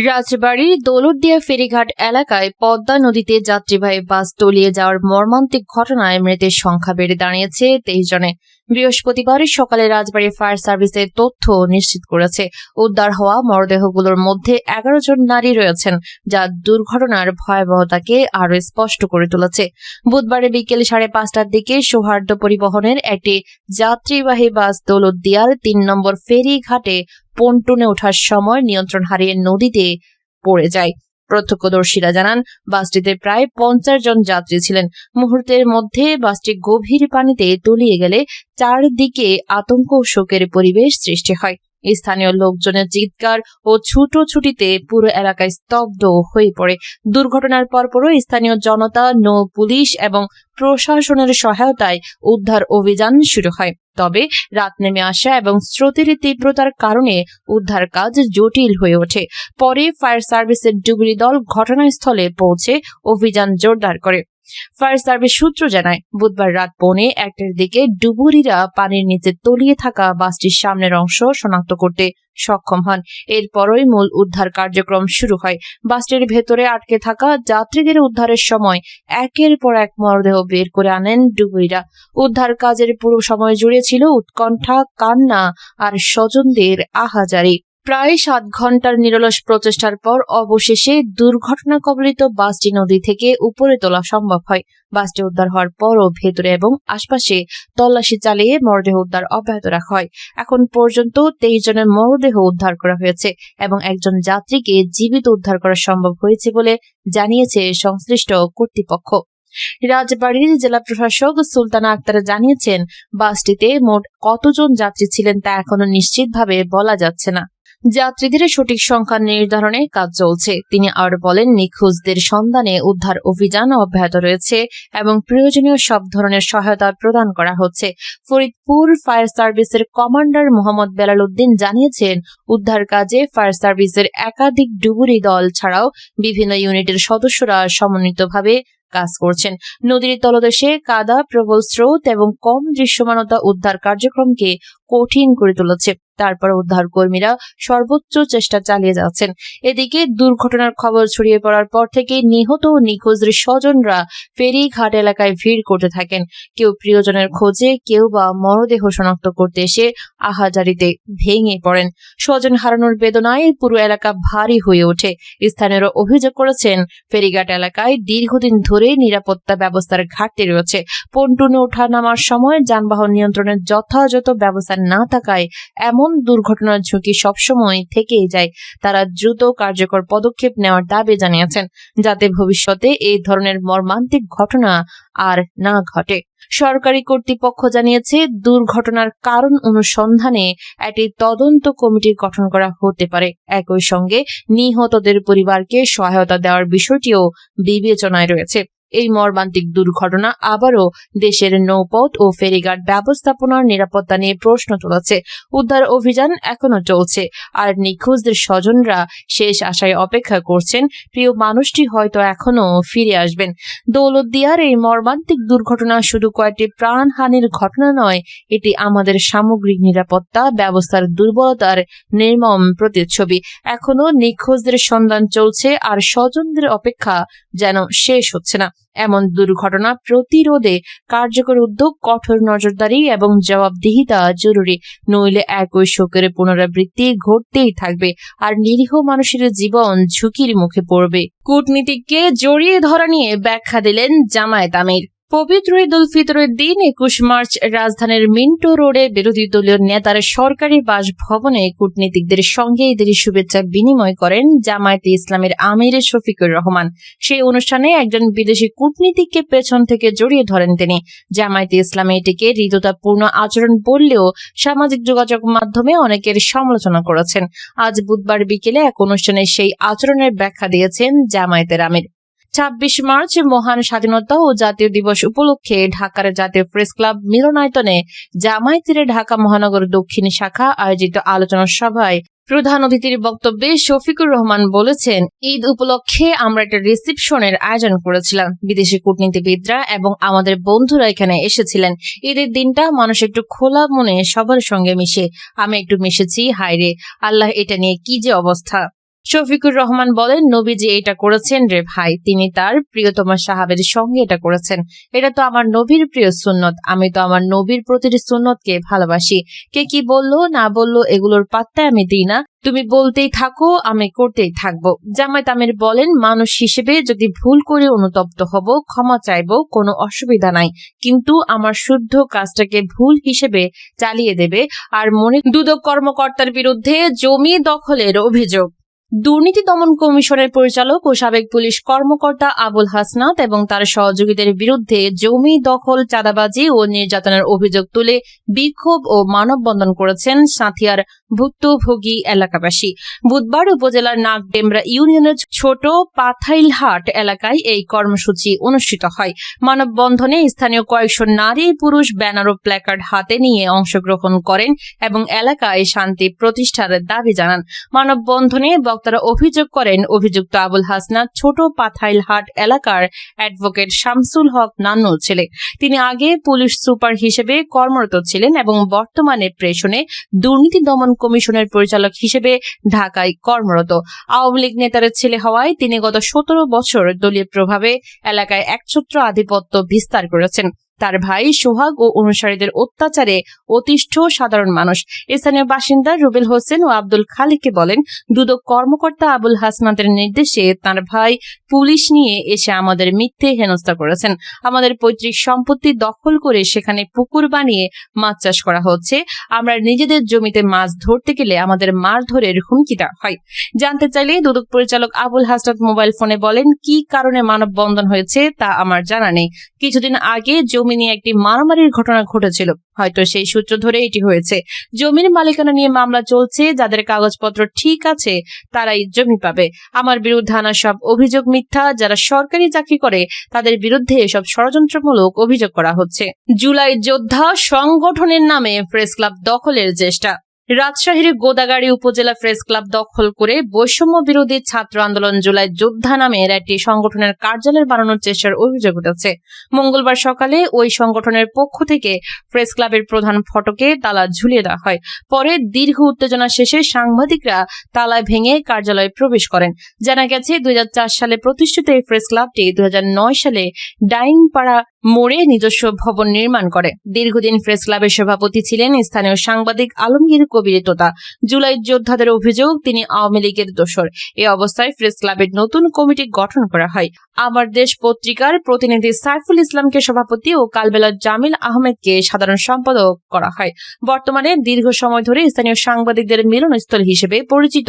রাজবাড়ীর দৌলতদিয়া ফেরিঘাট এলাকায় পদ্মা নদীতে যাত্রীবাহী বাস তলিয়ে যাওয়ার মর্মান্তিক ঘটনায় মৃতের সংখ্যা বেড়ে দাঁড়িয়েছে 23 জনে। বৃহস্পতিবার সকালে রাজবাড়ী ফায়ার সার্ভিসের তথ্য নিশ্চিত করেছে। উদ্ধার হওয়া মরদেহগুলোর মধ্যে 11 জন নারী রয়েছেন, যা দুর্ঘটনার ভয়াবহতাকে আরও স্পষ্ট করে তুলেছে। বুধবার বিকেল 5:30টার দিকে সৌহার্দ্য পরিবহনের একটি যাত্রীবাহী বাস দৌলতদিয়ার 3 নম্বর ফেরিঘাটে পন্টুনে ওঠার সময় নিয়ন্ত্রণ হারিয়ে নদীতে পড়ে যায়। প্রত্যক্ষদর্শীরা জানান, বাসটিতে প্রায় 50 জন যাত্রী ছিলেন। মুহূর্তের মধ্যে বাসটি গভীর পানিতে তলিয়ে গেলে চারদিকে আতঙ্ক ও শোকের পরিবেশ সৃষ্টি হয়। স্থানীয় লোকজনের চিৎকার ও ছুটোছুটিতে পুরো এলাকায় স্তব্ধ হয়ে পড়ে। দুর্ঘটনার পরপরই স্থানীয় জনতা, নৌ পুলিশ এবং প্রশাসনের সহায়তায় উদ্ধার অভিযান শুরু হয়। তবে রাত নেমে আসা এবং স্রোতের তীব্রতার কারণে উদ্ধার কাজ জটিল হয়ে ওঠে। পরে ফায়ার সার্ভিসের ডুবুরি দল ঘটনাস্থলে পৌঁছে অভিযান জোরদার করে। ফায়ার সার্ভিস সূত্র জানায়, বুধবার রাত 1:45টার দিকে ডুবুরিরা পানির নিচে তলিয়ে থাকা বাসটির সামনের অংশ শনাক্ত করতে সক্ষম হন। এরপরই মূল উদ্ধার কার্যক্রম শুরু হয়। বাসটির ভেতরে আটকে থাকা যাত্রীদের উদ্ধারের সময় একের পর এক মরদেহ বের করে আনেন ডুবুরিরা। উদ্ধার কাজের পুরো সময় জুড়ে ছিল উৎকণ্ঠা, কান্না আর স্বজনদের আহাজারি। প্রায় 7 ঘন্টার নিরলস প্রচেষ্টার পর অবশেষে দুর্ঘটনা কবলিত বাসটি নদী থেকে উপরে তোলা সম্ভব হয়। বাসটি উদ্ধার হওয়ার পরও ভেতরে এবং আশপাশে তল্লাশি চালিয়ে মরদেহ উদ্ধার অব্যাহত রাখা হয়। এখন পর্যন্ত 23 জনের মরদেহ উদ্ধার করা হয়েছে এবং একজন যাত্রীকে জীবিত উদ্ধার করা সম্ভব হয়েছে বলে জানিয়েছে সংশ্লিষ্ট কর্তৃপক্ষ। রাজবাড়ীর জেলা প্রশাসক সুলতানা আক্তার জানিয়েছেন, বাসটিতে মোট কতজন যাত্রী ছিলেন তা এখনো নিশ্চিতভাবে বলা যাচ্ছে না। যাত্রীদের সঠিক সংখ্যা নির্ধারণে কাজ চলছে। তিনি আরো বলেন, নিখোঁজদের সন্ধানে উদ্ধার অভিযান অব্যাহত রয়েছে এবং প্রয়োজনীয় সব ধরনের সহায়তা প্রদান করা হচ্ছে। ফরিদপুর ফায়ার সার্ভিসের কমান্ডার মোহাম্মদ বেলাল উদ্দিন জানিয়েছেন, উদ্ধার কাজে ফায়ার সার্ভিসের একাধিক ডুবুরি দল ছাড়াও বিভিন্ন ইউনিটের সদস্যরা সমন্বিতভাবে কাজ করছেন। নদীর তলদেশে কাদা, প্রবল স্রোত এবং কম দৃশ্যমানতা উদ্ধার কার্যক্রমকে কঠিন করে তুলেছে। তারপর উদ্ধার কর্মীরা সর্বোচ্চ চেষ্টা চালিয়ে যাচ্ছেন। এদিকে দুর্ঘটনার খবর ছড়িয়ে পড়ার পর থেকে নিহত ও নিখোঁজের স্বজনরা ফেরিঘাট এলাকায় ভিড় করতে থাকেন। কেউ প্রিয়জনের খোঁজে, কেউ বা মরদেহ শনাক্ত করতে এসে আহাজারিতে ভেঙে পড়েন। স্বজন হারানোর বেদনায় পুরো এলাকা ভারী হয়ে ওঠে। স্থানীয়রা অভিযোগ করেছেন, ফেরিঘাট এলাকায় দীর্ঘদিন ধরে নিরাপত্তা ব্যবস্থার ঘাটতি রয়েছে। পন্টুনে ওঠা নামার সময় যানবাহন নিয়ন্ত্রণের যথাযথ ব্যবস্থা না থাকায় এমন দুর্ঘটনার ঝুঁকি সবসময় থেকেই যায়। তারা দ্রুত কার্যকর পদক্ষেপ নেওয়ার দাবি জানিয়েছেন, যাতে ভবিষ্যতে এই ধরনের মর্মান্তিক ঘটনা আর না ঘটে। সরকারি কর্তৃপক্ষ জানিয়েছে, দুর্ঘটনার কারণ অনুসন্ধানে একটি তদন্ত কমিটি গঠন করা হতে পারে। একই সঙ্গে নিহতদের পরিবারকে সহায়তা দেওয়ার বিষয়টিও বিবেচনায় রয়েছে। এই মর্মান্তিক দুর্ঘটনা আবারও দেশের নৌপথ ও ফেরিঘাট ব্যবস্থাপনার নিরাপত্তা নিয়ে প্রশ্ন তুলেছে। উদ্ধার অভিযান এখনো চলছে, আর নিখোঁজদের স্বজনরা শেষ আশায় অপেক্ষা করছেন প্রিয় মানুষটি হয়তো এখনো ফিরে আসবেন। দৌলতদিয়ার এই মর্মান্তিক দুর্ঘটনা শুধু কয়েকটি প্রাণহানির ঘটনা নয়, এটি আমাদের সামগ্রিক নিরাপত্তা ব্যবস্থার দুর্বলতার নির্মম প্রতিচ্ছবি। এখনো নিখোঁজদের সন্ধান চলছে, আর স্বজনদের অপেক্ষা যেন শেষ হচ্ছে না। এমন দুর্ঘটনা প্রতিরোধে কার্যকর উদ্যোগ, কঠোর নজরদারি এবং জবাবদিহিতা জরুরি। নইলে একই শোকের পুনরাবৃত্তি ঘটতেই থাকবে, আর নিরীহ মানুষের জীবন ঝুঁকির মুখে পড়বে। কূটনীতিককে জড়িয়ে ধরা নিয়ে ব্যাখ্যা দিলেন জামায়াত আমির। পবিত্র ঈদ উল ফিতরের দিন 21 মার্চ রাজধানীর মিন্টো রোডে বিরোধী দলীয় নেতারা সরকারি বাসভবনে কূটনীতিকদের সঙ্গে ঈদের শুভেচ্ছা বিনিময় করেন জামায়াতে ইসলামের আমির শফিকুর রহমান। সেই অনুষ্ঠানে একজন বিদেশি কূটনীতিককে পেছন থেকে জড়িয়ে ধরেন তিনি। জামায়াতে ইসলামে এটিকে হৃদ্যতাপূর্ণ আচরণ বললেও সামাজিক যোগাযোগ মাধ্যমে অনেকের সমালোচনা করেছেন। আজ বুধবার বিকেলে এক অনুষ্ঠানে সেই আচরণের ব্যাখ্যা দিয়েছেন জামায়াতের আমির। 26 মার্চ মহান স্বাধীনতা ও জাতীয় দিবস উপলক্ষে ঢাকার জাতীয় প্রেস ক্লাব মিলনায়তনে জামায়াতের ঢাকা মহানগর দক্ষিণ শাখা আয়োজিত আলোচনা সভায় প্রধান অতিথির বক্তব্যে শফিকুর রহমান বলেছেন, ঈদ উপলক্ষে আমরা একটা রিসেপশনের আয়োজন করেছিলাম। বিদেশি কূটনীতিবিদরা এবং আমাদের বন্ধুরা এখানে এসেছিলেন। ঈদের দিনটা মানুষ একটু খোলা মনে সবার সঙ্গে মিশে। আমি একটু মিশেছি। হায়রে আল্লাহ, এটা নিয়ে কি যে অবস্থা। শফিকুর রহমান বলেন, নবীজি এটা করেছেন রে ভাই, তিনি তার প্রিয়তমা সাহাবের সঙ্গে এটা করেছেন। এটা তো আমার নবীর প্রিয় সুন্নত। আমি তো আমার নবীর প্রতিটি সুন্নতকে ভালোবাসি। কে কি বললো না বললো এগুলোর পাত্তা আমি দিই না। তুমি বলতেই থাকো, আমি করতেই থাকবো। জামায়াত আমির বলেন, মানুষ হিসেবে যদি ভুল করে অনুতপ্ত হব, ক্ষমা চাইবো, কোনো অসুবিধা নাই, কিন্তু আমার শুদ্ধ কাজটাকে ভুল হিসেবে চালিয়ে দেবে আর মনে দুদক কর্মকর্তার বিরুদ্ধে জমি দখলের অভিযোগ। দুর্নীতি দমন কমিশনের পরিচালক ও সাবেক পুলিশ কর্মকর্তা আবুল হাসনাত এবং তার সহযোগীদের বিরুদ্ধে জমি দখল, চাঁদাবাজি ও নির্যাতনের অভিযোগ তুলে বিক্ষোভ ও মানববন্ধন করেছেন সাঁথিয়ার ভুক্তভোগী এলাকাবাসী। বুধবার উপজেলার নাগডেমরা ইউনিয়নের ছোট পাথাইলহাট এলাকায় এই কর্মসূচি অনুষ্ঠিত হয়। মানববন্ধনে স্থানীয় কয়েকশো নারী পুরুষ ব্যানার ও প্ল্যাকার্ড হাতে নিয়ে অংশগ্রহণ করেন এবং এলাকায় শান্তি প্রতিষ্ঠার দাবি জানান। মানববন্ধনে তারা অভিযোগ করেন, অভিযুক্ত আবুল হাসনাত ছোট পাথাইলহাট এলাকার অ্যাডভোকেট শামসুল হক নান্নুর ছেলে। তিনি আগে পুলিশ সুপার হিসেবে কর্মরত ছিলেন এবং বর্তমানে প্রেষণে দুর্নীতি দমন কমিশনের পরিচালক হিসেবে ঢাকায় কর্মরত। আওয়ামী লীগ নেতার ছেলে হওয়ায় তিনি গত 17 বছর দলীয় প্রভাবে এলাকায় একছত্র আধিপত্য বিস্তার করেছেন। তার ভাই সোহাগ ও অনুসারীদের অত্যাচারে অতিষ্ঠ সাধারণ মানুষ। স্থানীয় বাসিন্দা রুবেল হোসেন ও আব্দুল খালিককে বলেন, দুদক কর্মকর্তা আবুল হাসনাতের নির্দেশে তার ভাই পুলিশ নিয়ে এসে আমাদের মিথ্যে হেনস্থা করেছেন। আমাদের পৈতৃক সম্পত্তি দখল করে সেখানে পুকুর বানিয়ে মাছ চাষ করা হচ্ছে। আমরা নিজেদের জমিতে মাছ ধরতে গেলে আমাদের মারধরের হুমকি দেওয়া হয়। জানতে চাইলে দুদক পরিচালক আবুল হাসনাত মোবাইল ফোনে বলেন, কি কারণে মানববন্ধন হয়েছে তা আমার জানা নেই। কিছুদিন আগে জমি নিয়ে একটি মারামারির ঘটনা ঘটেছিল, হয়তো সেই সূত্র ধরে এটি হয়েছে। জমির মালিকানা নিয়ে মামলা চলছে, যাদের কাগজপত্র ঠিক আছে তারাই জমি পাবে। আমার বিরুদ্ধে আনা সব অভিযোগ মিথ্যা। যারা সরকারি চাকরি করে তাদের বিরুদ্ধে এসব ষড়যন্ত্রমূলক অভিযোগ করা হচ্ছে। জুলাই যোদ্ধা সংগঠনের নামে প্রেস ক্লাব দখলের চেষ্টা। রাজশাহীর গোদাগাড়ী উপজেলা প্রেস ক্লাব দখল করে বৈষম্য বিরোধী ছাত্র আন্দোলন জুলাই যোদ্ধা নামের একটি সংগঠনের কার্যালয় বানানোর চেষ্টার অভিযোগ উঠেছে। মঙ্গলবার সকালে ওই সংগঠনের পক্ষ থেকে প্রেস ক্লাবের প্রধান ফটকে তালা ঝুলিয়ে দেওয়া হয়। পরে দীর্ঘ উত্তেজনা শেষে সাংবাদিকরা তালা ভেঙে কার্যালয়ে প্রবেশ করেন। জানা গেছে, 2004 সালে প্রতিষ্ঠিত এই প্রেস ক্লাবটি 2009 সালে ডাইংপাড়া মোড়ে নিজস্ব ভবন নির্মাণ করে। দীর্ঘদিন প্রেস ক্লাবের সভাপতি ছিলেন স্থানীয় সাংবাদিক আলমগীর কবির তোতা। জুলাই যোদ্ধাদের অভিযোগ, তিনি আওয়ামী লীগের দোসর। এই অবস্থায় প্রেস ক্লাবের নতুন কমিটি গঠন করা হয়। আমার দেশ পত্রিকার প্রতিনিধি সাইফুল ইসলামকে সভাপতি ও কালবেলা জামিল আহমেদকে সাধারণ সম্পাদক করা হয়। বর্তমানে দীর্ঘ সময় ধরে স্থানীয় সাংবাদিকদের মিলনস্থল হিসেবে পরিচিত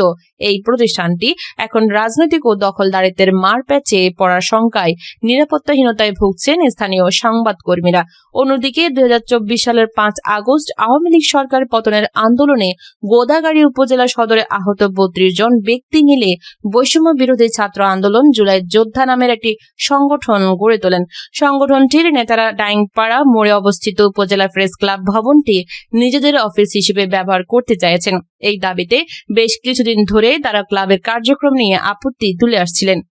এই প্রতিষ্ঠানটি এখন রাজনৈতিক ও দখলদারিত্বের মার প্যাচে পড়ার শঙ্কায় নিরাপত্তাহীনতায় ভুগছেন স্থানীয় সংবাদকর্মীরা। অন্যদিকে 2024 সালের 5 আগস্ট আওয়ামী লীগ সরকার পতনের আন্দোলনে গোদাগাড়ী উপজেলা সদরে আহত 32 জন ব্যক্তি মিলে বৈষম্য বিরোধী ছাত্র আন্দোলন জুলাই যোদ্ধা নামের একটি সংগঠন গড়ে তোলেন। সংগঠনটির নেতারা ডাইংপাড়া মোড়ে অবস্থিত উপজেলা প্রেস ক্লাব ভবনটি নিজেদের অফিস হিসেবে ব্যবহার করতে চাইছেন। এই দাবিতে বেশ কিছুদিন ধরে তারা ক্লাবের কার্যক্রম নিয়ে আপত্তি তুলে আসছিলেন।